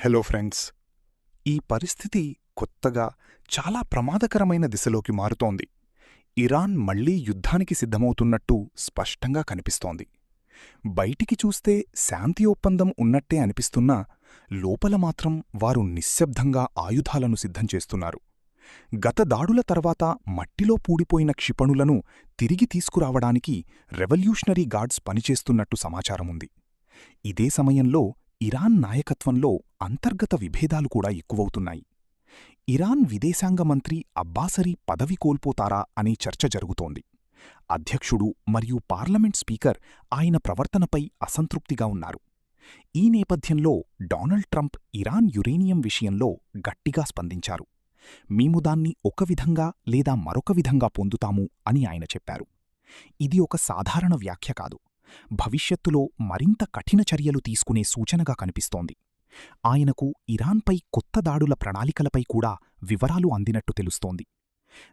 Hello friends. ఈ పరిస్థితి కొత్తగా చాలా ప్రమాదకరమైన దిశలోకి మారుతోంది. ఇరాన్ మళ్లీ యుద్ధానికి సిద్ధమవుతున్నట్టు స్పష్టంగా కనిపిస్తోంది. బయటికి చూస్తే శాంతి ఒప్పందం ఉన్నట్టే అనిపిస్తున్నా లోపల మాత్రం వారు నిశ్శబ్దంగా ఆయుధాలను సిద్ధం చేస్తున్నారు. గత దాడుల తర్వాత మట్టిలో పూడిపోయిన క్షిపణులను తిరిగి తీసుకురావడానికి రెవల్యూషనరీ గార్డ్స్ పనిచేస్తున్నట్టు సమాచారముంది. ఇదే సమయంలో ఇరాన్ నాయకత్వంలో అంతర్గత విభేదాలు కూడా ఎక్కువవుతున్నాయి. ఇరాన్ విదేశాంగ మంత్రి అబ్బాసరీ పదవి కోల్పోతారా అనే చర్చ జరుగుతోంది. అధ్యక్షుడు మరియు పార్లమెంట్ స్పీకర్ ఆయన ప్రవర్తనపై అసంతృప్తిగా ఉన్నారు. ఈ నేపథ్యంలో డొనాల్డ్ ట్రంప్ ఇరాన్ యురేనియం విషయంలో గట్టిగా స్పందించారు. మేము దాన్ని ఒక విధంగా లేదా మరొక విధంగా పొందుతాము అని ఆయన చెప్పారు. ఇది ఒక సాధారణ వ్యాఖ్య కాదు, భవిష్యత్తులో మరింత కఠిన చర్యలు తీసుకునే సూచనగా కనిపిస్తోంది. ఆయనకు ఇరాన్పై కొత్త దాడుల ప్రణాళికలపై కూడా వివరాలు అందినట్టు తెలుస్తోంది.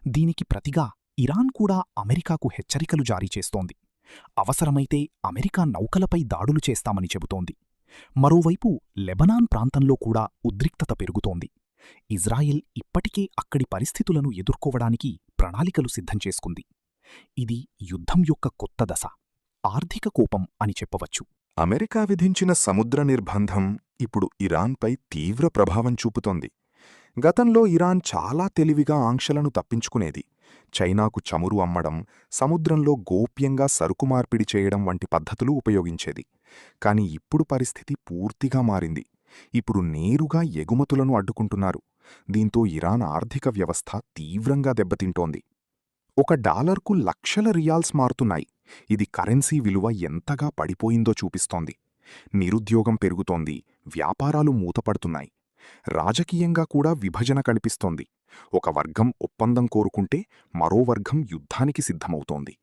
దీనికి ప్రతిగా ఇరాన్ కూడా అమెరికాకు హెచ్చరికలు జారీ చేస్తోంది. అవసరమైతే అమెరికా నౌకలపై దాడులు చేస్తామని చెబుతోంది. మరోవైపు లెబనాన్ ప్రాంతంలో కూడా ఉద్రిక్తత పెరుగుతోంది. ఇజ్రాయెల్ ఇప్పటికే అక్కడి పరిస్థితులను ఎదుర్కోవడానికి ప్రణాళికలు సిద్ధం చేసుకుంది. ఇది యుద్ధం యొక్క కొత్త దశ, ఆర్థిక కోపం అని చెప్పవచ్చు. అమెరికా విధించిన సముద్ర నిర్బంధం ఇప్పుడు ఇరాన్పై తీవ్ర ప్రభావం చూపుతోంది. గతంలో ఇరాన్ చాలా తెలివిగా ఆంక్షలను తప్పించుకునేది. చైనాకు చమురు అమ్మడం, సముద్రంలో గోప్యంగా సరుకు మార్పిడి చేయడం వంటి పద్ధతులు ఉపయోగించేది. కాని ఇప్పుడు పరిస్థితి పూర్తిగా మారింది. ఇప్పుడు నేరుగా ఎగుమతులను అడ్డుకుంటున్నారు. దీంతో ఇరాన్ ఆర్థిక వ్యవస్థ తీవ్రంగా దెబ్బతింటోంది. $1కు లక్షల రియాల్స్ మారుతున్నాయి. ఇది కరెన్సీ విలువ ఎంతగా పడిపోయిందో చూపిస్తోంది. నిరుద్యోగం పెరుగుతోంది, వ్యాపారాలు మూతపడుతున్నాయి. రాజకీయంగా కూడా విభజన కనిపిస్తోంది. ఒక వర్గం ఒప్పందం కోరుకుంటే మరో వర్గం యుద్ధానికి సిద్ధమవుతోంది.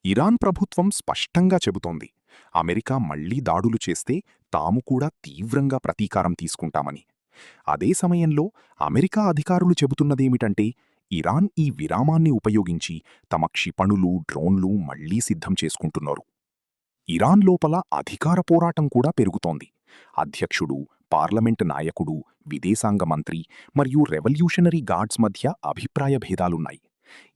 ఇరాన్ ప్రభుత్వం స్పష్టంగా చెబుతోంది, అమెరికా మళ్లీ దాడులు చేస్తే తాము కూడా తీవ్రంగా ప్రతీకారం తీసుకుంటామని. అదే సమయంలో అమెరికా అధికారులు చెబుతున్నదేమిటంటే, ఇరాన్ ఈ విరామాన్ని ఉపయోగించి తమ క్షిపణులు, డ్రోన్లు మళ్లీ సిద్ధం చేసుకుంటున్నారు. ఇరాన్ లోపల అధికార పోరాటం కూడా పెరుగుతోంది. అధ్యక్షుడు, పార్లమెంట్ నాయకుడు, విదేశాంగ మంత్రి మరియు రెవల్యూషనరీ గార్డ్స్ మధ్య అభిప్రాయ భేదాలున్నాయి.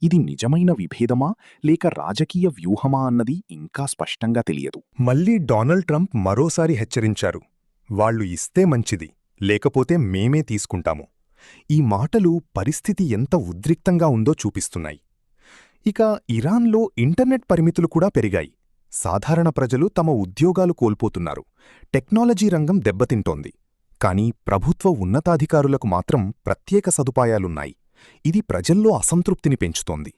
ఇది నిజమైన విభేదమా లేక రాజకీయ వ్యూహమా అన్నది ఇంకా స్పష్టంగా తెలియదు. మళ్లీ డొనాల్డ్ ట్రంప్ మరోసారి హెచ్చరించారు, వాళ్లు ఇస్తే మంచిది, లేకపోతే మేమే తీసుకుంటాము. ఈ మాటలు పరిస్థితి ఎంత ఉద్రిక్తంగా ఉందో చూపిస్తున్నాయి. ఇక ఇరాన్లో ఇంటర్నెట్ పరిమితులు కూడా పెరిగాయి. సాధారణ ప్రజలు తమ ఉద్యోగాలు కోల్పోతున్నారు. టెక్నాలజీ రంగం దెబ్బతింటోంది. కానీ ప్రభుత్వ ఉన్నతాధికారులకు మాత్రం ప్రత్యేక సదుపాయాలున్నాయి. ఇది ప్రజల్లో అసంతృప్తిని పెంచుతోంది.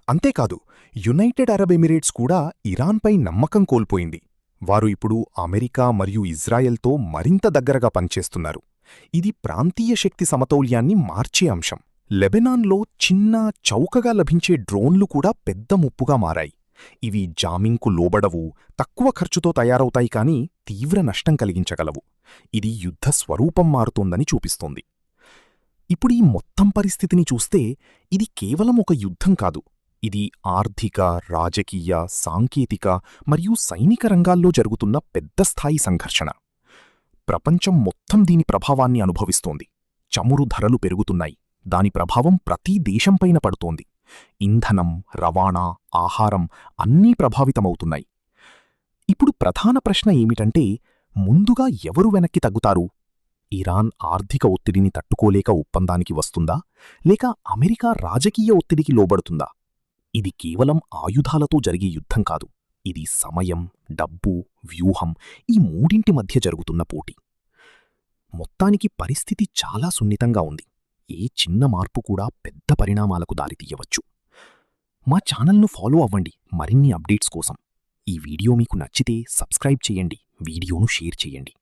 అంతేకాదు, యునైటెడ్ అరబ్ ఎమిరేట్స్ కూడా ఇరాన్పై నమ్మకం కోల్పోయింది. వారు ఇప్పుడు అమెరికా మరియు ఇజ్రాయెల్తో మరింత దగ్గరగా పనిచేస్తున్నారు. ఇది ప్రాంతీయ శక్తి సమతౌల్యాన్ని మార్చే అంశం. లెబెనాన్లో చిన్న, చౌకగా లభించే డ్రోన్లు కూడా పెద్ద ముప్పుగా మారాయి. ఇవి జామింగ్కు లోబడవు, తక్కువ ఖర్చుతో తయారవుతాయి, కానీ తీవ్ర నష్టం కలిగించగలవు. ఇది యుద్ధ స్వరూపం మారుతోందని చూపిస్తోంది. ఇప్పుడీ మొత్తం పరిస్థితిని చూస్తే ఇది కేవలం ఒక యుద్ధం కాదు. ఇది ఆర్థిక, రాజకీయ, సాంకేతిక మరియు సైనిక రంగాల్లో జరుగుతున్న పెద్దస్థాయి సంఘర్షణ. ప్రపంచం మొత్తం దీని ప్రభావాన్ని అనుభవిస్తోంది. చమురు ధరలు పెరుగుతున్నాయి. దాని ప్రభావం ప్రతి దేశంపైన పడుతోంది. ఇంధనం, రవాణా, ఆహారం అన్నీ ప్రభావితమవుతున్నాయి. ఇప్పుడు ప్రధాన ప్రశ్న ఏమిటంటే, ముందుగా ఎవరు వెనక్కి తగ్గుతారు? ఇరాన్ ఆర్థిక ఒత్తిడిని తట్టుకోలేక ఒప్పందానికి వస్తుందా, లేక అమెరికా రాజకీయ ఒత్తిడికి లోబడుతుందా? ఇది కేవలం ఆయుధాలతో జరిగే యుద్ధం కాదు. ఇది సమయం, డబ్బు, వ్యూహం ఈ మూడింటి మధ్య జరుగుతున్న పోటీ. మొత్తానికి పరిస్థితి చాలా సున్నితంగా ఉంది. ఏ చిన్న మార్పు కూడా పెద్ద పరిణామాలకు దారితీయవచ్చు. మా ఛానల్ను ఫాలో అవ్వండి మరిన్ని అప్డేట్స్ కోసం. ఈ వీడియో మీకు నచ్చితే సబ్స్క్రైబ్ చేయండి, వీడియోను షేర్ చేయండి.